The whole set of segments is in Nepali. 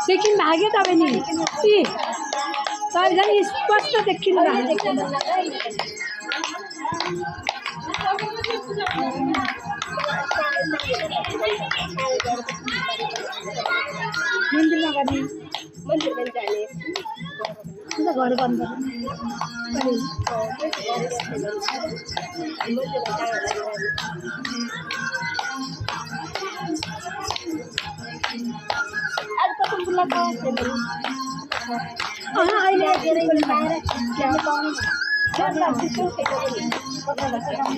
देखिन भाग्यो तपाईँ नि तपाईँ झन् स्पष्ट देखिनु मन्दिरमा गर्ने मन्दिरमा जाने घर बन्द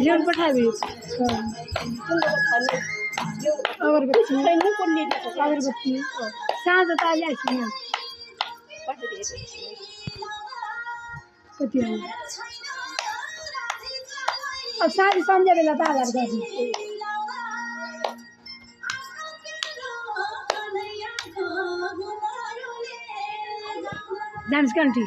ल्याउनु पठाबी अगरबत्ती साँझ त अहिले आइसक्यो कति हो अब साँझ सन्ध्या बेला त आधार गर्नु डान्स कन्ट्री